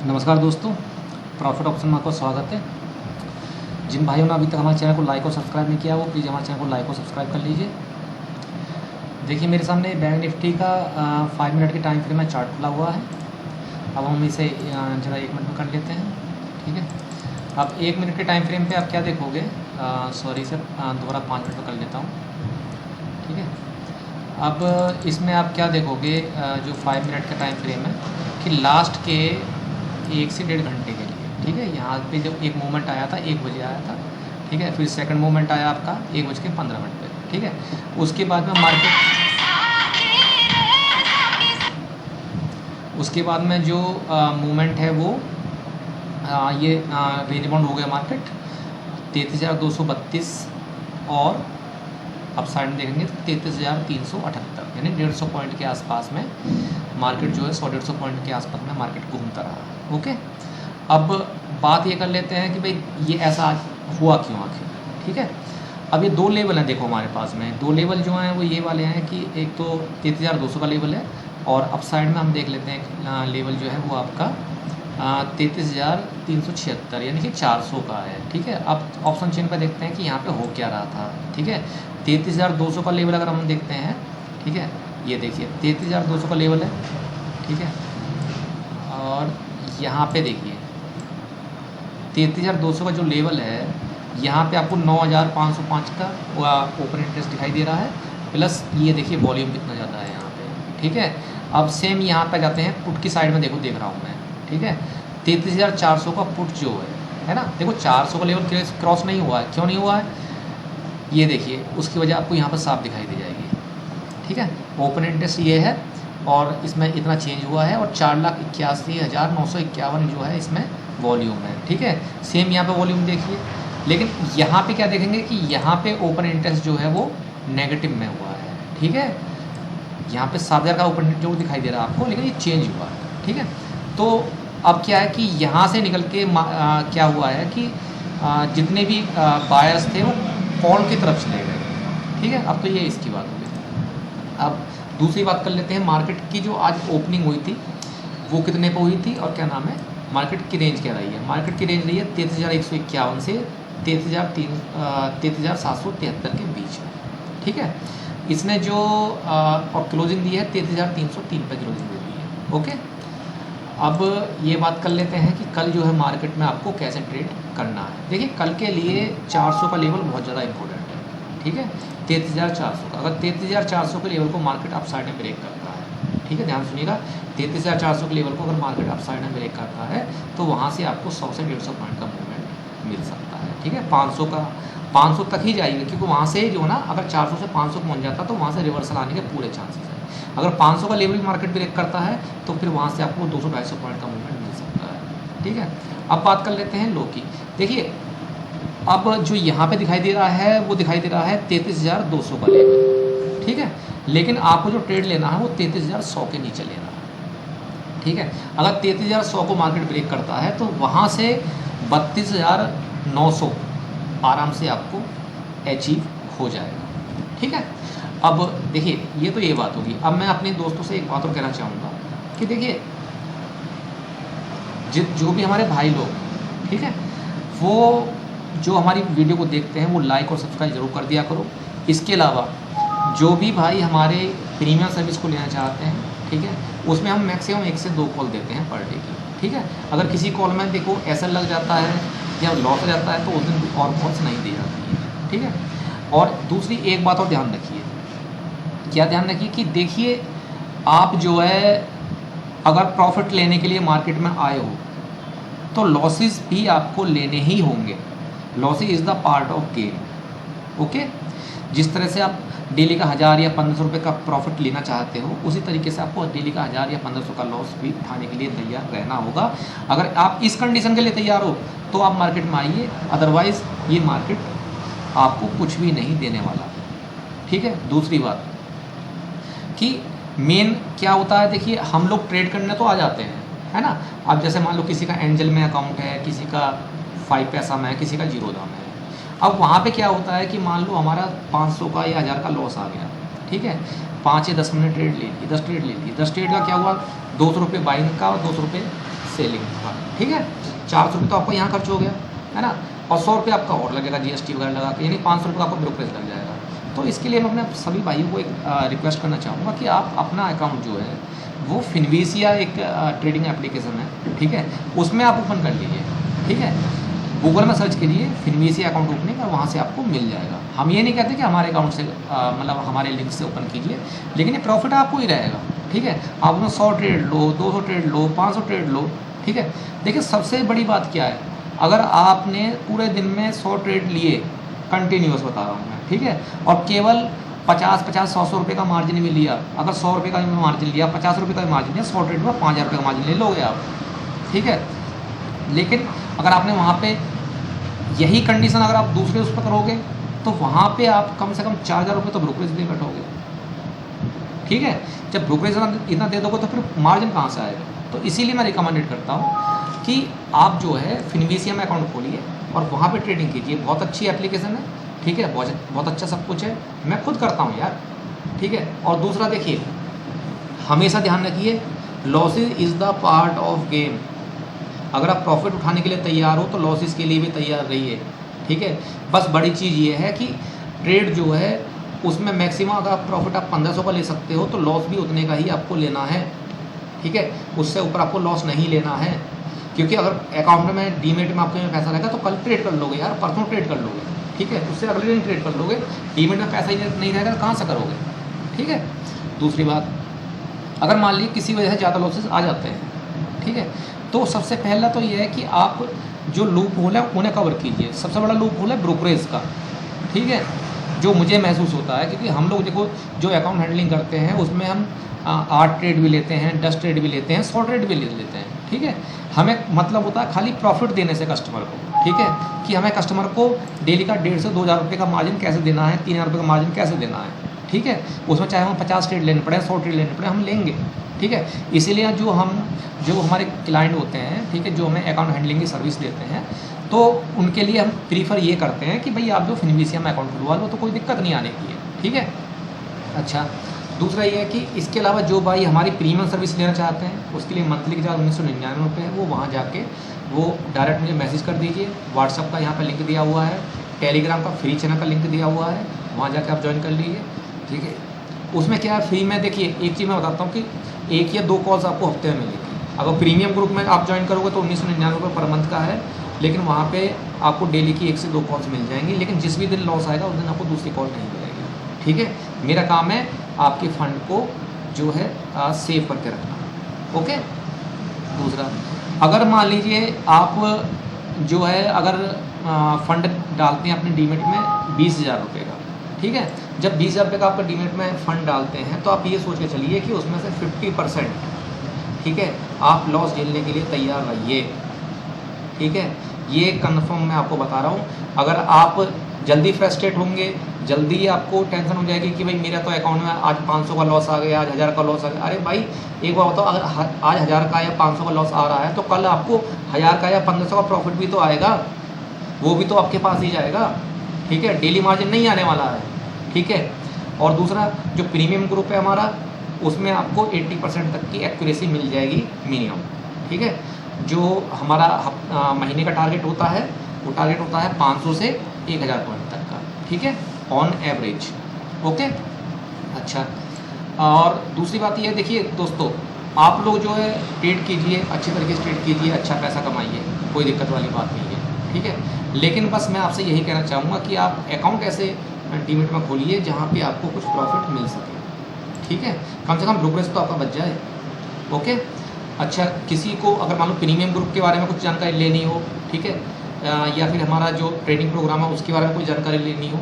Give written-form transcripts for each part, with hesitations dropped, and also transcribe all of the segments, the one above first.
नमस्कार दोस्तों, profit option में आपका स्वागत है। जिन भाइयों ने अभी तक हमारे चैनल को लाइक और सब्सक्राइब नहीं किया वो प्लीज़ हमारे चैनल को लाइक और सब्सक्राइब कर लीजिए। देखिए मेरे सामने बैंक निफ्टी का 5 मिनट के टाइम फ्रेम में चार्ट खुला हुआ है। अब हम इसे जरा 1 मिनट में कर लेते हैं। ठीक है, अब 1 मिनट के टाइम फ्रेम पे आप क्या देखोगे, सॉरी सर, दोबारा 5 मिनट में कर लेता हूँ। ठीक है, अब इसमें आप क्या देखोगे, जो 5 मिनट का टाइम फ्रेम है कि लास्ट के 1 से 1.5 घंटे के लिए। ठीक है, यहाँ पे जब एक मूवमेंट आया था 1 बजे आया था। ठीक है, फिर सेकंड मूवमेंट आया आपका 1:15 पे। ठीक है, उसके बाद में जो मूवमेंट है वो ये रेंज बाउंड हो गया मार्केट 33,232 और अब साइड में देखेंगे तो 33,378, यानी 150 पॉइंट के आसपास में मार्केट जो है 100-150 पॉइंट के आसपास में मार्केट घूमता रहा। ओके, अब बात ये कर लेते हैं कि भाई ये ऐसा हुआ क्यों आखिर। ठीक है, अब ये 2 लेवल हैं, देखो हमारे पास में 2 लेवल जो हैं वो ये वाले हैं कि एक तो 33,200 का लेवल है और अप साइड में हम देख लेते हैं लेवल जो है वो आपका 33,376 यानी कि 400 का है। ठीक है, अब ऑप्शन चेन पर देखते हैं कि यहाँ पे हो क्या रहा था। ठीक है, 33,200 का लेवल अगर हम देखते हैं, ठीक है, ये देखिए 33,200 का लेवल है। ठीक है, और यहाँ पे देखिए 33,200 का जो लेवल है यहाँ पे आपको 9,505 का ओपन इंटरेस्ट दिखाई दे रहा है, प्लस ये देखिए वॉल्यूम कितना ज़्यादा है यहाँ पे। ठीक है, अब सेम यहाँ पे जाते हैं पुट की साइड में, देखो देख रहा हूँ मैं। ठीक है, 33,400 का पुट जो है ना, देखो 400 का लेवल क्रॉस नहीं हुआ है। क्यों नहीं हुआ है ये देखिए, उसकी वजह आपको यहाँ पर साफ दिखाई दे जाएगी। ठीक है, ओपन इंटरेस्ट ये है और इसमें इतना चेंज हुआ है और 4,81,951 जो है इसमें वॉल्यूम है। ठीक है, सेम यहाँ पे वॉल्यूम देखिए, लेकिन यहाँ पे क्या देखेंगे कि यहाँ पे ओपन इंटरेस्ट जो है वो नेगेटिव में हुआ है। ठीक है, यहाँ पे 7,000 का ओपन इंटरेस्ट दिखाई दे रहा है आपको, लेकिन ये चेंज हुआ है। ठीक है, तो अब क्या है कि यहाँ से निकल के क्या हुआ है कि जितने भी बायर्स थे वो कॉल की तरफ चले गए। ठीक है, अब तो ये इसकी बात हो गई। अब दूसरी बात कर लेते हैं, मार्केट की जो आज ओपनिंग हुई थी वो कितने पे हुई थी और क्या नाम है, मार्केट की रेंज क्या रही है। मार्केट की रेंज रही है 33,151 से 33,773 के बीच में। ठीक है, इसने जो और क्लोजिंग दी है 33,303 पे क्लोजिंग दे दी है। ओके, अब ये बात कर लेते हैं कि कल जो है मार्केट में आपको कैसे ट्रेड करना है। देखिए कल के लिए 400 का लेवल बहुत ज़्यादा इंपॉर्टेंट है। ठीक है, 33,400 का, अगर 33,400 के लेवल को मार्केट अप साइड में ब्रेक करता है, ठीक है ध्यान सुनिएगा, 33,400 के लेवल को अगर मार्केट अप साइड में ब्रेक करता है तो वहाँ से आपको 100 से 150 पॉइंट का मूवमेंट मिल सकता है। ठीक है, 500 तक ही जाएगी, क्योंकि वहाँ से जो ना अगर 400 से 500 पहुँच जाता तो वहाँ से रिवर्सल आने के पूरे चांसेस हैं। अगर 500 का लेवल मार्केट ब्रेक करता है तो फिर वहाँ से आपको 200-250 पॉइंट का मूवमेंट मिल सकता है। ठीक है, अब बात कर लेते हैं लो की। देखिए अब जो यहाँ पे दिखाई दे रहा है वो दिखाई दे रहा है 33,200 का लेवल। ठीक है, लेकिन आपको जो ट्रेड लेना है वो 33,100 के नीचे लेना है। ठीक है, अगर 33,100 को मार्केट ब्रेक करता है तो वहाँ से 32,900 आराम से आपको अचीव हो जाएगा। ठीक है, अब देखिए ये तो ये बात होगी। अब मैं अपने दोस्तों से एक बात और कहना चाहूँगा कि देखिए जो भी हमारे भाई लोग, ठीक है, वो जो हमारी वीडियो को देखते हैं वो लाइक और सब्सक्राइब जरूर कर दिया करो। इसके अलावा जो भी भाई हमारे प्रीमियम सर्विस को लेना चाहते हैं, ठीक है, उसमें हम मैक्सिमम 1 से 2 कॉल देते हैं पर डे की। ठीक है, अगर किसी कॉल में देखो ऐसा लग जाता है या लॉस हो जाता है तो उस दिन और कॉल्स नहीं दी जाती है। ठीक है, और दूसरी एक बात और ध्यान रखिए, क्या ध्यान रखिए कि देखिए आप जो है अगर प्रॉफिट लेने के लिए मार्केट में आए हो तो लॉसेस भी आपको लेने ही होंगे। Losses is the part of gain. Okay, जिस तरह से आप डेली का 1,000 या 1,500 रुपये का प्रॉफिट लेना चाहते हो, उसी तरीके से आपको डेली का 1,000 या 1,500 का लॉस भी उठाने के लिए तैयार रहना होगा। अगर आप इस कंडीशन के लिए तैयार हो तो आप मार्केट में आइए, अदरवाइज़ ये मार्केट आपको कुछ भी नहीं देने वाला। ठीक है, दूसरी बात कि मेन क्या होता है, देखिए हम लोग ट्रेड करने तो आ जाते हैं, है ना। अब जैसे मान लो किसी का एंजल में अकाउंट है, किसी का 5 पैसा में है, किसी का जीरोधा में है। अब वहाँ पे क्या होता है कि मान लो हमारा 500 का या 1,000 का लॉस आ गया। ठीक है, 5 या 10 मिनट ट्रेड ले ली, 10 ट्रेड ले ली, 10 ट्रेड का क्या हुआ, 200 रुपये बाइंग का और 200 रुपये सेलिंग का, ठीक है। 400 रुपये तो आपका यहाँ खर्च हो गया, है ना, और 100 रुपये आपका और लगेगा GST वगैरह लगा के, यानी 500 रुपये आपका ब्रोकरेज लग जाएगा। तो इसके लिए मैं अपने सभी भाइयों को एक रिक्वेस्ट करना चाहूँगा कि आप अपना अकाउंट जो है वो फिनविसिया एक ट्रेडिंग एप्लीकेशन है, ठीक है, उसमें आप ओपन कर लीजिए, ठीक है। गूगल में सर्च करिए फिनविसिया अकाउंट ओपनिंग और वहाँ से आपको मिल जाएगा। हम ये नहीं कहते कि हमारे अकाउंट से मतलब हमारे लिंक से ओपन कीजिए, लेकिन ये प्रॉफिट आपको ही रहेगा, ठीक है। आप उसमें 100 ट्रेड लो, 200 ट्रेड लो, 500 ट्रेड लो, ठीक है। देखिए सबसे बड़ी बात क्या है, अगर आपने पूरे दिन में 100 ट्रेड लिए, कंटिन्यूस बता रहा हूँ मैं, ठीक है, और केवल 50-100 रुपये का मार्जिन भी लिया, अगर 100 रुपये का भी मार्जिन लिया, 50 रुपये का भी मार्जिन लिया, 100 ट्रेड में 5000 रुपये का मार्जिन ले लोगे आप, ठीक है। लेकिन अगर आपने वहाँ पे यही कंडीशन अगर आप दूसरे उस पर करोगे तो वहाँ पे आप कम से कम 4000 रुपये तो ब्रोकरेज भी कटोगे, ठीक है। जब ब्रोकरेज इतना दे दोगे तो फिर मार्जिन कहाँ से आएगा। तो इसीलिए मैं रिकमेंडेड करता हूँ कि आप जो है फिनविसिया में अकाउंट खोलिए और वहाँ पे ट्रेडिंग कीजिए। बहुत अच्छी एप्लीकेशन है, ठीक है, बहुत अच्छा सब कुछ है, मैं खुद करता हूँ यार, ठीक है। और दूसरा देखिए, हमेशा ध्यान रखिए, losses is the part of game. अगर आप प्रॉफिट उठाने के लिए तैयार हो तो लॉसेस के लिए भी तैयार रहिए, ठीक है। बस बड़ी चीज़ ये है कि ट्रेड जो है उसमें मैक्सिमम अगर आप प्रॉफिट आप 1500 का ले सकते हो तो लॉस भी उतने का ही आपको लेना है, ठीक है, उससे ऊपर आपको लॉस नहीं लेना है। क्योंकि अगर अकाउंट में डीमेट में आपके पैसा रहेगा तो कल ट्रेड कर लोगे यार, परसों ट्रेड कर लोगे, ठीक है, उससे अगले दिन ट्रेड कर लोगे। डीमेट में पैसा ही नहीं रहेगा तो कहाँ से करोगे, ठीक है। दूसरी बात, अगर मान लीजिए किसी वजह से ज़्यादा लॉसेस आ जाते हैं, ठीक है, तो सबसे पहला तो ये है कि आप जो लूप होल है उन्हें कवर कीजिए। सबसे बड़ा लूप होल है ब्रोकरेज का, ठीक है, जो मुझे महसूस होता है, क्योंकि हम लोग देखो जो अकाउंट हैंडलिंग करते हैं उसमें हम 8 ट्रेड भी लेते हैं, 10 ट्रेड भी लेते हैं, 100 ट्रेड भी ले लेते हैं, ठीक है। हमें मतलब होता है खाली प्रॉफिट देने से कस्टमर को, ठीक है, कि हमें कस्टमर को डेली का 1500 से 2000 रुपये का मार्जिन कैसे देना है, 3000 रुपये का मार्जिन कैसे देना है, ठीक है। उसमें चाहे हम 50 ट्रेड लेने पड़े, 100 ट्रेड लेने पड़े, हम लेंगे, ठीक है। इसीलिए जो हमारे क्लाइंट होते हैं, ठीक है, जो हमें अकाउंट हैंडलिंग की सर्विस देते हैं, तो उनके लिए हम प्रीफर ये करते हैं कि भाई आप जो फिनविसिया में अकाउंट खुलवा लो तो कोई दिक्कत नहीं आने की है, ठीक है। अच्छा, दूसरा ये है कि इसके अलावा जो भाई हमारी प्रीमियम सर्विस लेना चाहते हैं उसके लिए मंथली का 1999 रुपये है, वो वहाँ जाके वो डायरेक्ट मुझे मैसेज कर दीजिए। व्हाट्सअप का यहाँ पर लिंक दिया हुआ है, टेलीग्राम का फ्री चैनल का लिंक दिया हुआ है, वहाँ जाके आप ज्वाइन कर लीजिए, ठीक है। उसमें क्या है, फ्री में देखिए एक चीज़ मैं बताता हूँ कि 1 या 2 कॉल्स आपको हफ्ते में मिलेगी। अगर प्रीमियम ग्रुप में आप ज्वाइन करोगे तो 1999 रुपये पर मंथ का है, लेकिन वहाँ पे आपको डेली की 1 से 2 कॉल्स मिल जाएंगी। लेकिन जिस भी दिन लॉस आएगा उस दिन आपको दूसरी कॉल नहीं मिलेगी, ठीक है। मेरा काम है आपके फंड को जो है सेव करके रखना, ओके। दूसरा, अगर मान लीजिए आप जो है अगर फंड डालते हैं अपने डीमेट में 20,000 रुपये का, ठीक है, जब 20,000 रुपये का आपका डीमेट में फंड डालते हैं तो आप ये सोच के चलिए कि उसमें से 50%, ठीक है, आप लॉस झेलने के लिए तैयार रहिए, ठीक है। ये कंफर्म मैं आपको बता रहा हूँ। अगर आप जल्दी फ्रस्ट्रेट होंगे, जल्दी आपको टेंशन हो जाएगी कि भाई मेरा तो अकाउंट में आज 500 का लॉस आ गया, आज 1000 का लॉस आ गया। अरे भाई एक बार बताओ, अगर आज 1000 का या 500 का लॉस आ रहा है तो कल आपको 1000 का या 1500 का प्रॉफिट भी तो आएगा, वो भी तो आपके पास ही जाएगा, ठीक है। डेली मार्जिन नहीं आने वाला है, ठीक है। और दूसरा, जो प्रीमियम ग्रुप है हमारा, उसमें आपको 80% तक की एक्यूरेसी मिल जाएगी मिनिमम, ठीक है। जो हमारा महीने का टारगेट होता है वो टारगेट होता है 500 से 1000 पॉइंट तक का, ठीक है, ऑन एवरेज, ओके। अच्छा, और दूसरी बात ये है, देखिए दोस्तों, आप लोग जो है ट्रेड कीजिए, अच्छे तरीके से ट्रेड कीजिए, अच्छा पैसा कमाइए, कोई दिक्कत वाली बात नहीं है, ठीक है। लेकिन बस मैं आपसे यही कहना चाहूँगा कि आप अकाउंट ऐसे डीमेट में खोलिए जहाँ पे आपको कुछ प्रॉफिट मिल सके, ठीक है, कम से कम ब्रोकरेज तो आपका बच जाए, ओके। अच्छा, किसी को अगर मान लो प्रीमियम ग्रुप के बारे में कुछ जानकारी लेनी हो, ठीक है, या फिर हमारा जो ट्रेडिंग प्रोग्राम है उसके बारे में कोई जानकारी लेनी हो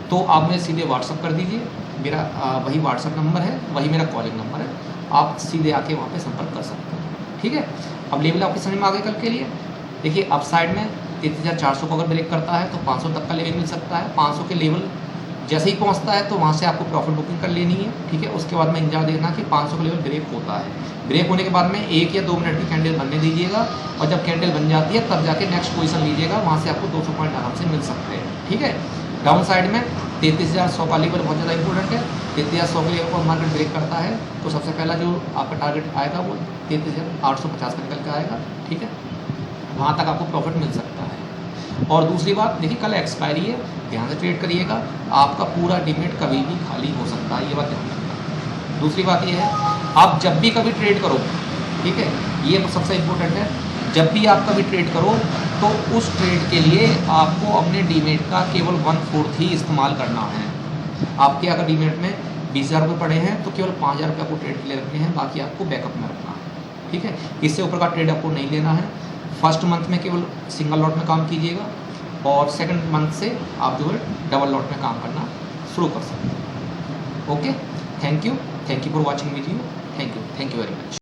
तो आप मुझे सीधे व्हाट्सअप कर दीजिए। मेरा वही व्हाट्सअप नंबर है, वही मेरा कॉलिंग नंबर है, आप सीधे आके वहाँ पे संपर्क कर सकते हैं, ठीक है। अब लेवल आपकी समझ में आ गए कल के लिए। देखिए अप साइड में 33,400 को अगर ब्रेक करता है तो 500 तक का लेवल मिल सकता है। 500 के लेवल जैसे ही पहुंचता है तो वहाँ से आपको प्रॉफिट बुकिंग कर लेनी है, ठीक है। उसके बाद में इंतजार देखना कि 500 का लेवल ब्रेक होता है। ब्रेक होने के बाद में 1 या 2 मिनट की कैंडल बनने दीजिएगा और जब कैंडल बन जाती है तब जाके नेक्स्ट पोजीशन लीजिएगा, वहाँ से आपको 200 पॉइंट आराम से मिल सकते हैं, ठीक है। डाउन साइड में 33,100 का लेवल बहुत ज़्यादा इंपॉर्टेंट है। 33,100 के लेवल को मार्केट ब्रेक करता है तो सबसे पहला जो आपका टारगेट आएगा वो 33,850 का निकल के आएगा, ठीक है, वहाँ तक आपको प्रॉफिट मिल सकता है। और दूसरी बात देखिए, कल एक्सपायरी है, ध्यान से ट्रेड करिएगा, आपका पूरा डिमेट कभी भी खाली हो सकता है, ये बात ध्यान रखना। दूसरी बात ये है, आप जब भी कभी ट्रेड करो, ठीक है, ये सबसे इम्पोर्टेंट है, जब भी आप कभी ट्रेड करो तो उस ट्रेड के लिए आपको अपने डीमेट का केवल 1/4 ही इस्तेमाल करना है। आपके अगर डीमेट में 20,000 रुपये पड़े हैं तो केवल 5,000 रुपये आपको ट्रेड के लिए रखने हैं, बाकी आपको बैकअप में रखना है, ठीक है। इससे ऊपर का ट्रेड आपको नहीं लेना है। फर्स्ट मंथ में केवल सिंगल लॉट में काम कीजिएगा और सेकंड मंथ से आप जो है डबल लॉट में काम करना शुरू कर सकते हैं। Okay, thank you for watching video, thank you very much.